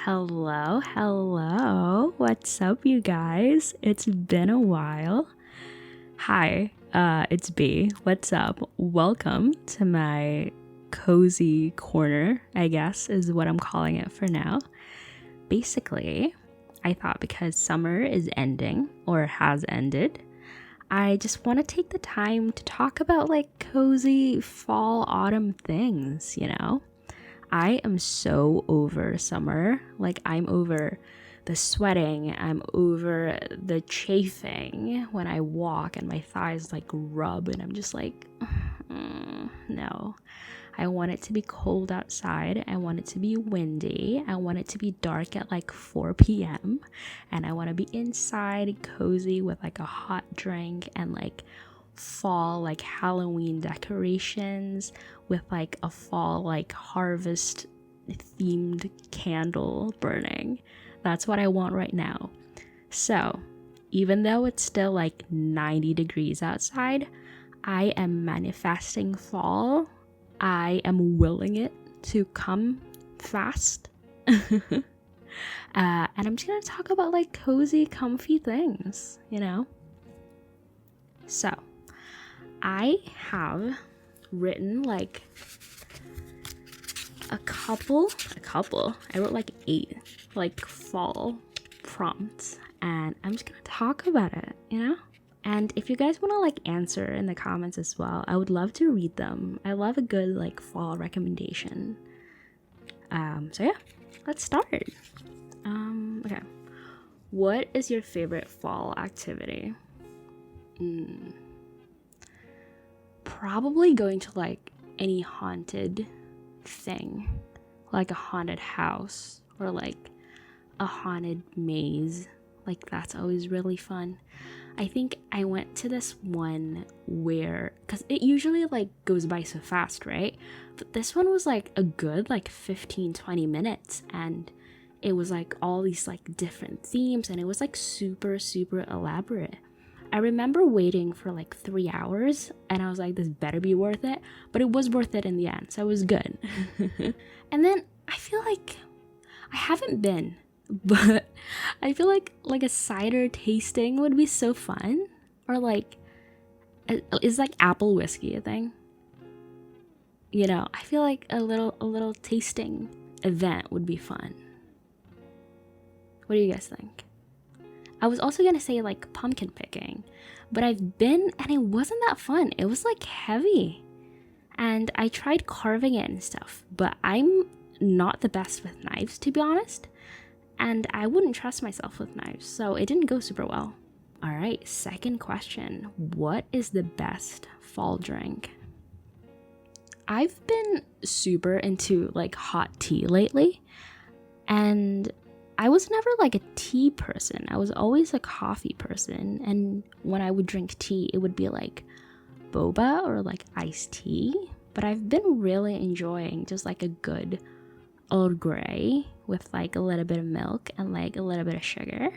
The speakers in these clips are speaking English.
Hello. What's up, you guys? It's been a while. Hi, it's B. What's up? Welcome to my cozy corner, I guess, is what I'm calling it for now. Basically, I thought because summer is ending, or has ended, I just want to take the time to talk about like cozy fall, autumn things, I am so over summer. Like, I'm over the sweating, I'm over the chafing when I walk and my thighs like rub, and I'm just like, no. I want it to be cold outside. I want it to be windy. I want it to be dark at like 4 p.m. And I want to be inside cozy with like a hot drink and like fall like Halloween decorations with like a fall like harvest themed candle burning. That's what I want right now. So even though it's still like 90 degrees outside, I am manifesting fall. I am willing it to come fast. And I'm just gonna talk about like cozy, comfy things, So I have written like a couple. I wrote like 8 like fall prompts, and I'm just gonna talk about it, And if you guys want to like answer in the comments as well, I would love to read them. I love a good like fall recommendation. So yeah, let's start. Okay. What is your favorite fall activity? Probably going to like any haunted thing, like a haunted house or like a haunted maze. Like, that's always really fun. I think I went to this one where, because it usually like goes by so fast, right? But this one was like a good like 15-20 minutes, and it was like all these like different themes, and it was like super elaborate. I remember waiting for like 3 hours, and I was like, this better be worth it. But it was worth it in the end, so it was good. And then I feel like I haven't been, but I feel like a cider tasting would be so fun. Or like, is like apple whiskey a thing? I feel like a little tasting event would be fun. What do you guys think? I was also gonna say like pumpkin picking, but I've been and it wasn't that fun. It was like heavy, and I tried carving it and stuff, but I'm not the best with knives, to be honest, and I wouldn't trust myself with knives, so it didn't go super well. All right, second question. What is the best fall drink? I've been super into like hot tea lately, and I was never like a tea person. I was always a coffee person, and when I would drink tea, it would be like boba or like iced tea. But I've been really enjoying just like a good Earl Grey with like a little bit of milk and like a little bit of sugar,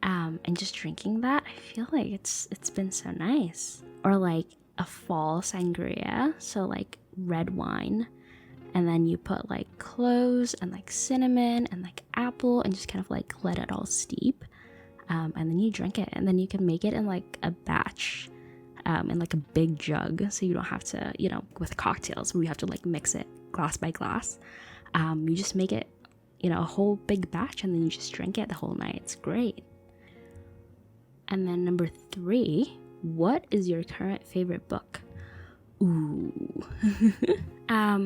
and just drinking that. I feel like it's been so nice. Or like a fall sangria, so like red wine, and then you put like cloves and like cinnamon and like apple and just kind of like let it all steep, and then you drink it, and then you can make it in like a batch, in like a big jug, so you don't have to, with cocktails where you have to like mix it glass by glass. You just make it, a whole big batch, and then you just drink it the whole night. It's great. And then number 3, what is your current favorite book? Ooh.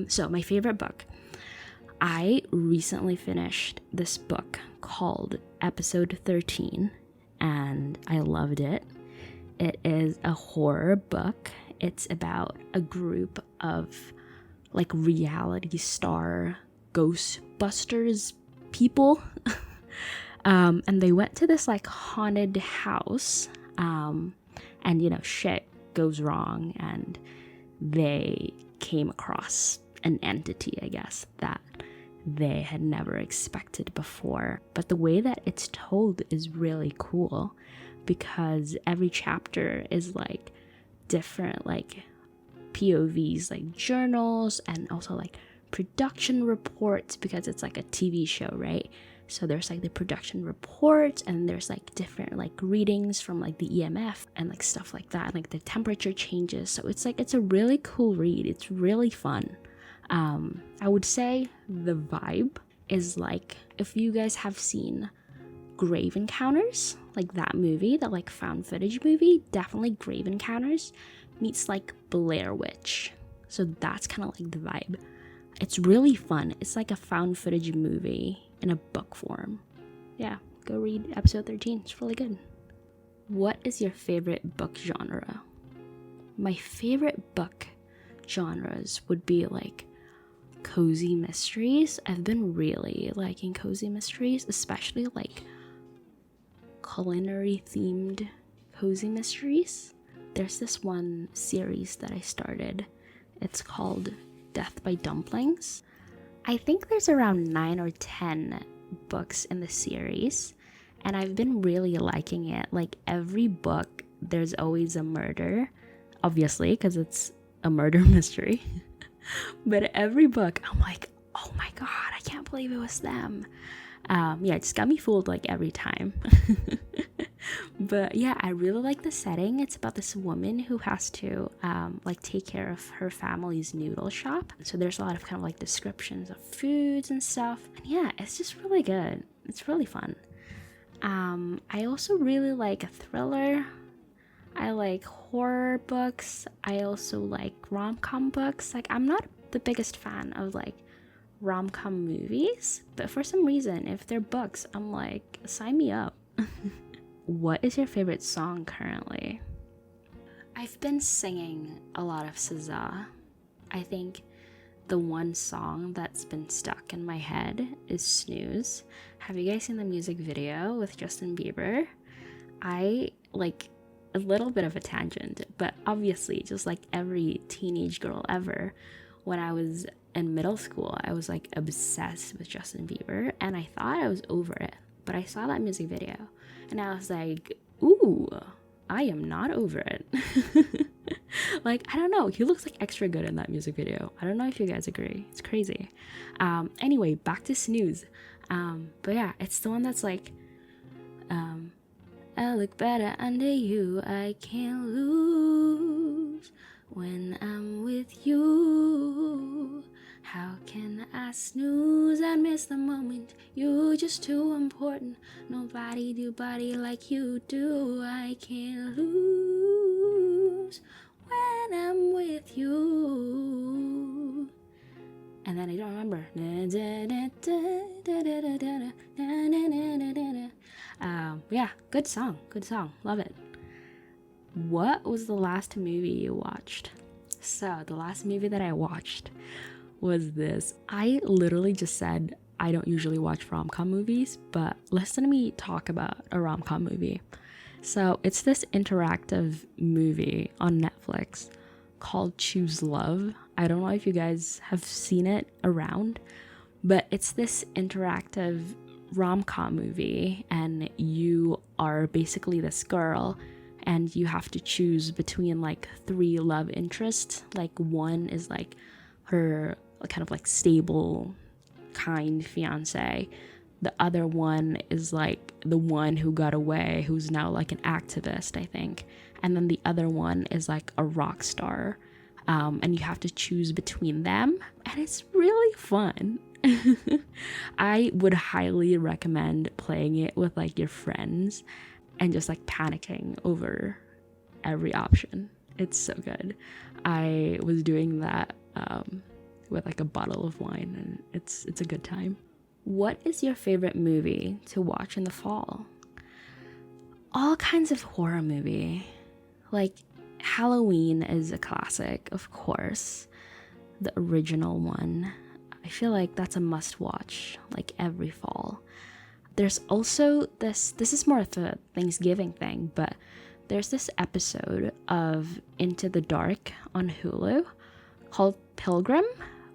So my favorite book. I recently finished this book called Episode 13, and I loved it. It is a horror book. It's about a group of like reality star Ghostbusters people. And they went to this like haunted house, and shit goes wrong, and they came across an entity, I guess, that they had never expected before. But the way that it's told is really cool, because every chapter is like different like POVs, like journals, and also like production reports because it's like a TV show, right? So there's like the production reports, and there's like different like readings from like the EMF and like stuff like that, and, like the temperature changes. So it's like, it's a really cool read. It's really fun. I would say the vibe is like, if you guys have seen Grave Encounters, like that movie, that like found footage movie, definitely Grave Encounters meets like Blair Witch. So that's kind of like the vibe. It's really fun. It's like a found footage movie in a book form. Yeah, go read episode 13. It's really good. What is your favorite book genre? My favorite book genres would be like cozy mysteries. I've been really liking cozy mysteries, especially like culinary themed cozy mysteries. There's this one series that I started. It's called Death by Dumplings. I think there's around 9 or 10 books in the series, and I've been really liking it. Like every book, there's always a murder, obviously, because it's a murder mystery. But every book, I'm like, oh my god, I can't believe it was them. Yeah, it just got me fooled like every time. But yeah, I really like the setting. It's about this woman who has to like take care of her family's noodle shop. So there's a lot of kind of like descriptions of foods and stuff. And yeah, it's just really good. It's really fun. I also really like a thriller. I like horror books. I also like rom-com books. Like, I'm not the biggest fan of like rom-com movies, but for some reason, if they're books, I'm like, sign me up. What is your favorite song currently? I've been singing a lot of SZA. I think the one song that's been stuck in my head is Snooze. Have you guys seen the music video with Justin Bieber? I like a little bit of a tangent, but obviously, just like every teenage girl ever, when I was in middle school, I was like obsessed with Justin Bieber, and I thought I was over it. But I saw that music video, and I was like, ooh, I am not over it. Like, I don't know, he looks like extra good in that music video. I don't know if you guys agree. It's crazy. Anyway, back to Snooze. But yeah, it's the one that's like, I look better under you, I can't lose when I'm with you. How can I snooze and miss the moment? You're just too important. Nobody do body like you do. I can't lose when I'm with you. And then I don't remember. Yeah, good song, love it. What was the last movie you watched? So the last movie that I watched was this. I literally just said I don't usually watch rom-com movies, but listen to me talk about a rom-com movie. So it's this interactive movie on Netflix called Choose Love. I don't know if you guys have seen it around, but it's this interactive rom-com movie, and you are basically this girl, and you have to choose between like 3 love interests. Like, one is like her kind of like stable, kind fiance. The other one is like the one who got away, who's now like an activist, I think. And then the other one is like a rock star. And you have to choose between them, and it's really fun. I would highly recommend playing it with like your friends and just like panicking over every option. It's so good. I was doing that with like a bottle of wine, and it's a good time. What is your favorite movie to watch in the fall? All kinds of horror movie. Like, Halloween is a classic, of course. The original one. I feel like that's a must watch, like every fall. There's also this is more of a Thanksgiving thing, but there's this episode of Into the Dark on Hulu called Pilgrim,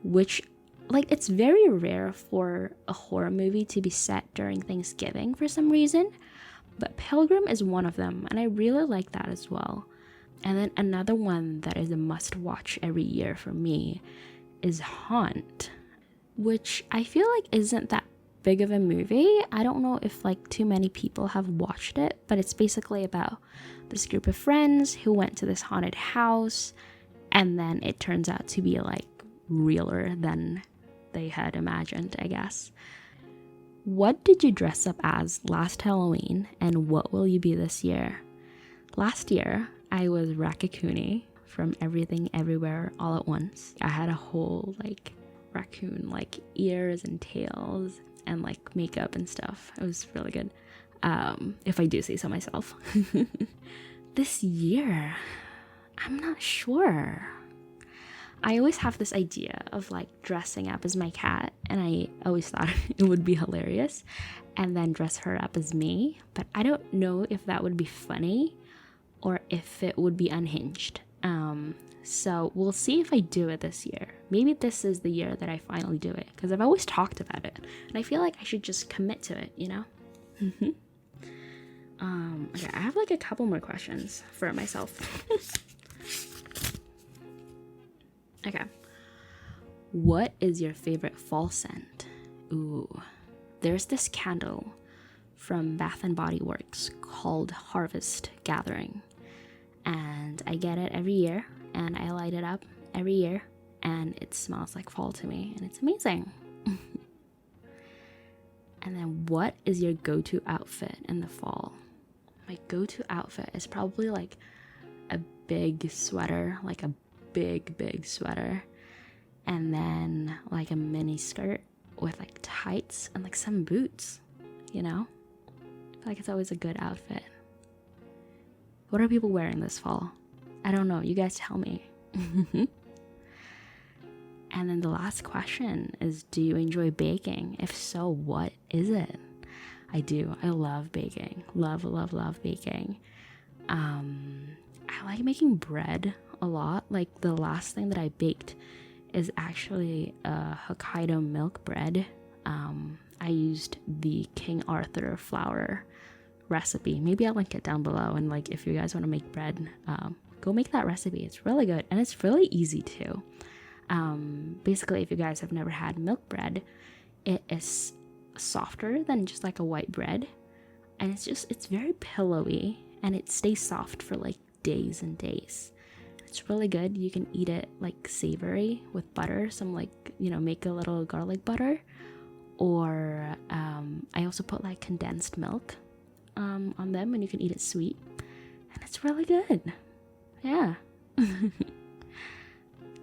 which, like, it's very rare for a horror movie to be set during Thanksgiving for some reason, but Pilgrim is one of them, and I really like that as well. And then another one that is a must watch every year for me is Haunt. which I feel like isn't that big of a movie. I don't know if like too many people have watched it, but it's basically about this group of friends who went to this haunted house, and then it turns out to be like realer than they had imagined, I guess. What did you dress up as last Halloween, and what will you be this year? Last year, I was Rakakuni from Everything Everywhere All at Once. I had a whole like raccoon like ears and tails and like makeup and stuff. It was really good. If I do say so myself. This year, I'm not sure. I always have this idea of like dressing up as my cat, and I always thought it would be hilarious, and then dress her up as me, but I don't know if that would be funny or if it would be unhinged. So we'll see if I do it this year. Maybe this is the year that I finally do it, because I've always talked about it, and I feel like I should just commit to it, you know? Okay, I have like a couple more questions for myself. Okay. What is your favorite fall scent? Ooh, there's this candle from Bath and Body Works called Harvest Gathering, and I get it every year, and I light it up every year, and it smells like fall to me, and it's amazing. And then what is your go-to outfit in the fall? My go-to outfit is probably like a big sweater, like a big sweater, and then like a mini skirt with like tights and like some boots, you know? I feel like it's always a good outfit. What are people wearing this fall? I don't know, you guys tell me. And then the last question is, do you enjoy baking? If so, what is it? I do. I love baking. Love baking. I like making bread a lot. Like the last thing that I baked is actually a Hokkaido milk bread. I used the King Arthur flour recipe. Maybe I'll link it down below, and like if you guys want to make bread, go make that recipe. It's really good, and it's really easy too. Basically, if you guys have never had milk bread, it is softer than just like a white bread, and it's very pillowy, and it stays soft for like days and days. It's really good. You can eat it like savory with butter, some like, you know, make a little garlic butter, or I also put like condensed milk on them, and you can eat it sweet, and it's really good. Yeah.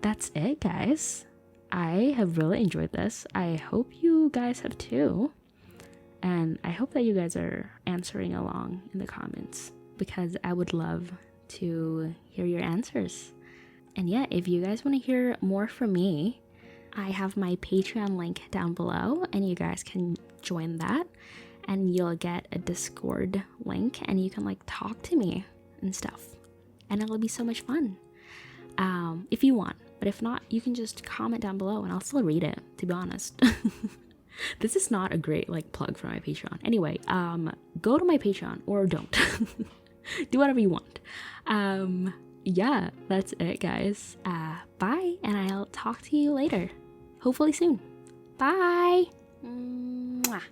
That's it, guys. I have really enjoyed this. I hope you guys have too. And I hope that you guys are answering along in the comments, because I would love to hear your answers. And yeah, if you guys want to hear more from me, I have my Patreon link down below, and you guys can join that, and you'll get a Discord link, and you can like talk to me and stuff, and it'll be so much fun. If you want. But if not, you can just comment down below and I'll still read it, to be honest. This is not a great like plug for my Patreon. Anyway, go to my Patreon, or don't. Do whatever you want. Yeah, that's it, guys. Bye, and I'll talk to you later. Hopefully soon. Bye. Mwah.